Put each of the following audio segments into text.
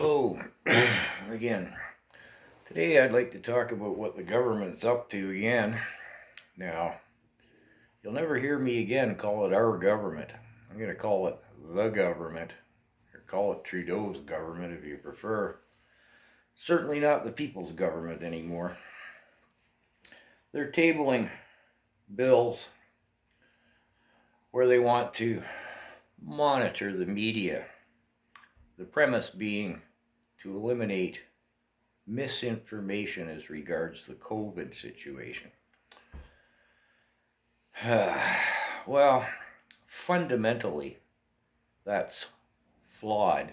Hello, again. Today I'd like to talk about what the government's up to again. Now, you'll never hear me again call it our government. I'm going to call it the government, or call it Trudeau's government if you prefer. Certainly not the people's government anymore. They're tabling bills where they want to monitor the media. The premise being to eliminate misinformation as regards the COVID situation. Well, fundamentally, that's flawed.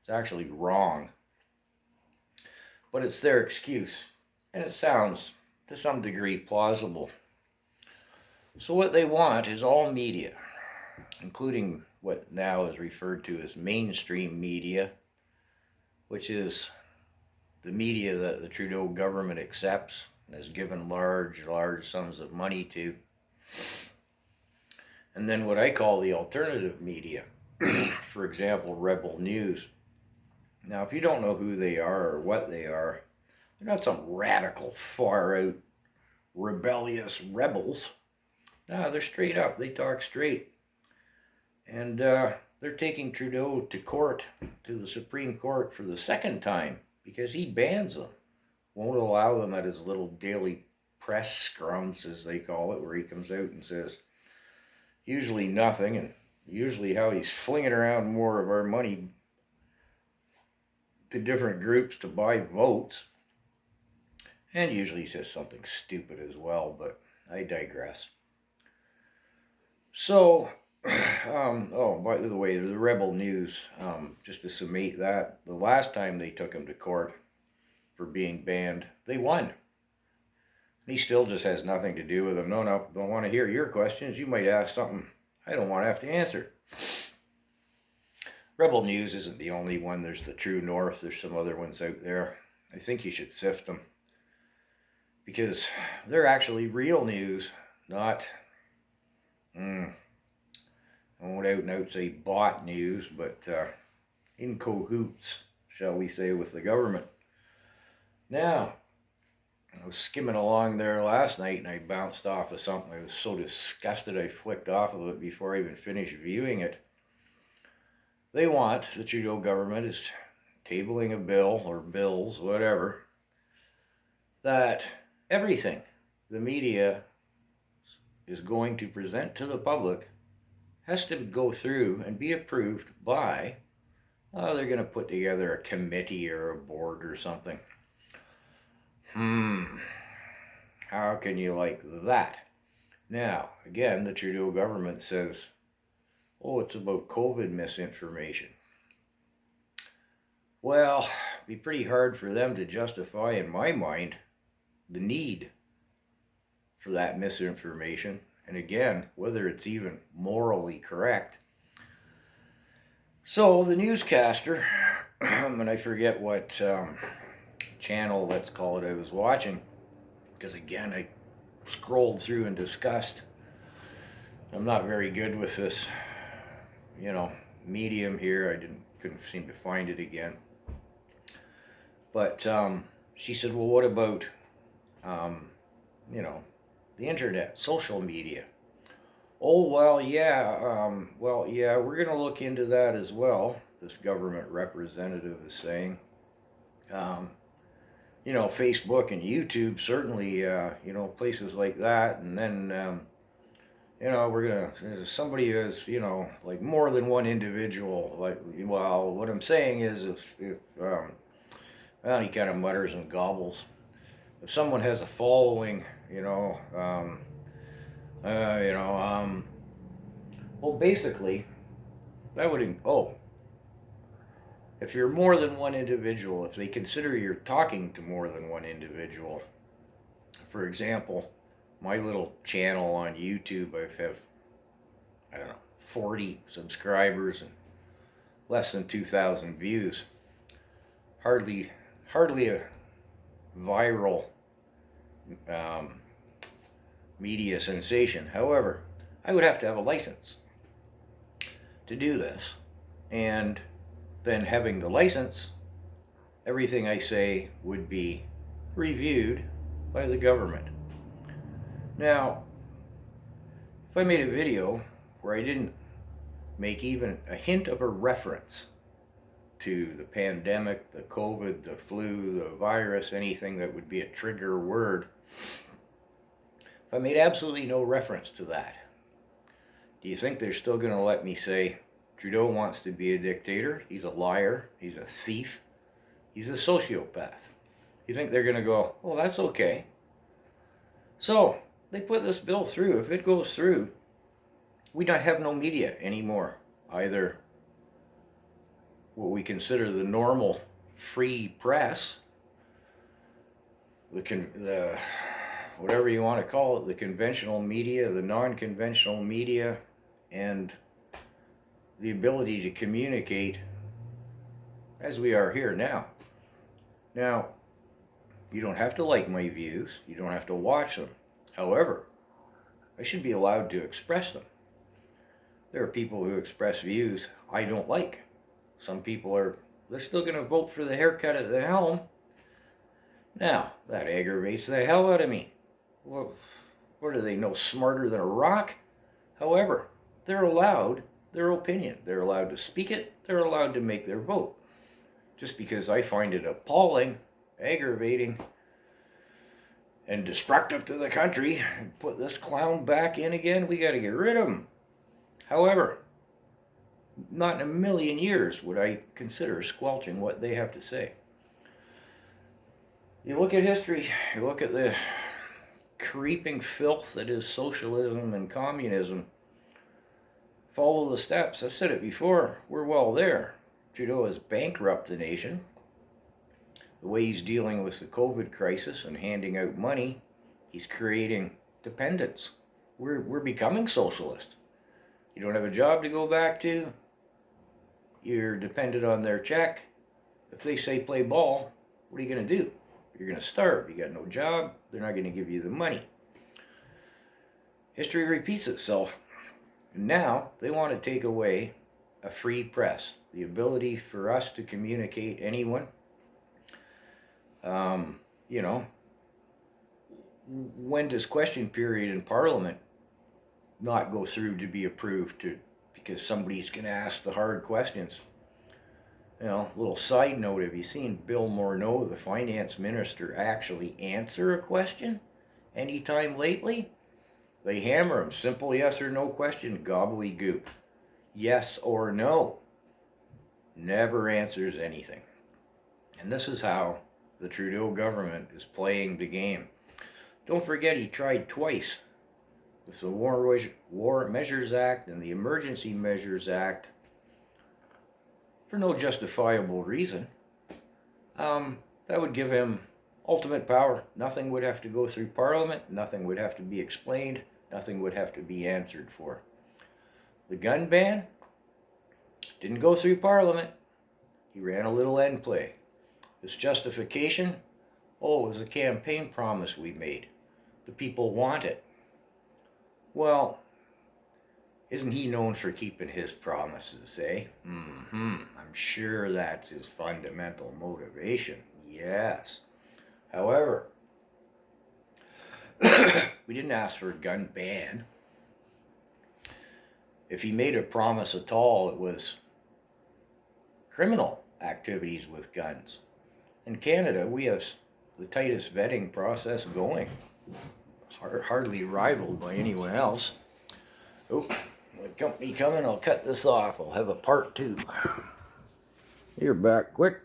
It's actually wrong. But it's their excuse, and it sounds to some degree plausible. So, what they want is all media, including what now is referred to as mainstream media, which is the media that the Trudeau government accepts and has given large sums of money to. And then what I call the alternative media, for example, Rebel News. Now, if you don't know who they are or what they are, they're not some radical, far out, rebellious rebels. No, they're straight up. They talk straight. And they're taking Trudeau to court, to the Supreme Court for the second time, because he bans them. Won't allow them at his little daily press scrums, as they call it, where he comes out and says usually nothing, and usually how he's flinging around more of our money to different groups to buy votes. And usually he says something stupid as well, but I digress. So, by the way, the Rebel News, just to summate that, the last time they took him to court for being banned, they won. He still just has nothing to do with them. No, don't want to hear your questions. You might ask something I don't want to have to answer. Rebel News isn't the only one. There's the True North. There's some other ones out there. I think you should sift them, because they're actually real news, not, I won't out and out say bot news, but in cahoots, shall we say, with the government. Now, I was skimming along there last night and I bounced off of something. I was so disgusted I flicked off of it before I even finished viewing it. They want, the Trudeau government is tabling a bill, or bills, whatever, that everything the media is going to present to the public has to go through and be approved by, they're going to put together a committee or a board or something. How can you like that? Now, again, the Trudeau government says, it's about COVID misinformation. Well, it'd be pretty hard for them to justify, in my mind, the need for that misinformation. And again, whether it's even morally correct. So the newscaster, and I forget what channel, let's call it, I was watching, because again, I scrolled through in disgust. I'm not very good with this, medium here. Couldn't seem to find it again. But she said, well, what about, the internet, social media? Oh, well, yeah, we're going to look into that as well, this government representative is saying. Facebook and YouTube, certainly, places like that. And then, somebody is, like more than one individual. What I'm saying is if he kind of mutters and gobbles. If someone has a following, basically, that would, if you're more than one individual, if they consider you're talking to more than one individual, for example, my little channel on YouTube, I have, 40 subscribers and less than 2,000 views. Hardly a viral media sensation. However, I would have to have a license to do this. And then having the license, everything I say would be reviewed by the government. Now, if I made a video where I didn't make even a hint of a reference to the pandemic, the COVID, the flu, the virus, anything that would be a trigger word, if I made absolutely no reference to that, do you think they're still going to let me say Trudeau wants to be a dictator? He's a liar. He's a thief. He's a sociopath. You think they're going to go, oh, that's okay. So they put this bill through. If it goes through, we don't have no media anymore. Either what we consider the normal free press, the whatever you want to call it, the conventional media, the non-conventional media, and the ability to communicate as we are here now. Now, you don't have to like my views. You don't have to watch them. However, I should be allowed to express them. There are people who express views I don't like. Some people they're still going to vote for the haircut at the helm. Now, that aggravates the hell out of me. Well, what are they, no smarter than a rock? However, they're allowed their opinion. They're allowed to speak it. They're allowed to make their vote. Just because I find it appalling, aggravating, and destructive to the country, and put this clown back in again, we got to get rid of him. However, not in a million years would I consider squelching what they have to say. You look at history, you look at the creeping filth that is socialism and communism. Follow the steps. I've said it before, we're well there. Trudeau has bankrupted the nation. The way he's dealing with the COVID crisis and handing out money, he's creating dependence. We're becoming socialist. You don't have a job to go back to. You're dependent on their check. If they say play ball, what are you going to do? You're going to starve. You got no job. They're not going to give you the money. History repeats itself. And now they want to take away a free press, the ability for us to communicate anyone. When does question period in Parliament not go through to be approved because somebody's going to ask the hard questions? Little side note, have you seen Bill Morneau, the finance minister, actually answer a question anytime lately? They hammer him, simple yes or no question, gobbledygook. Yes or no. Never answers anything. And this is how the Trudeau government is playing the game. Don't forget he tried twice with the War Measures Act and the Emergency Measures Act for no justifiable reason. That would give him ultimate power. Nothing would have to go through Parliament. Nothing would have to be explained. Nothing would have to be answered for. The gun ban didn't go through Parliament. He ran a little end play. His justification, it was a campaign promise we made. The people want it. Well, isn't he known for keeping his promises, eh? I'm sure that's his fundamental motivation. Yes. However, we didn't ask for a gun ban. If he made a promise at all, it was criminal activities with guns. In Canada, we have the tightest vetting process going, hardly rivaled by anyone else. Oh, the company coming, I'll cut this off. I'll have a part 2. You're back quick.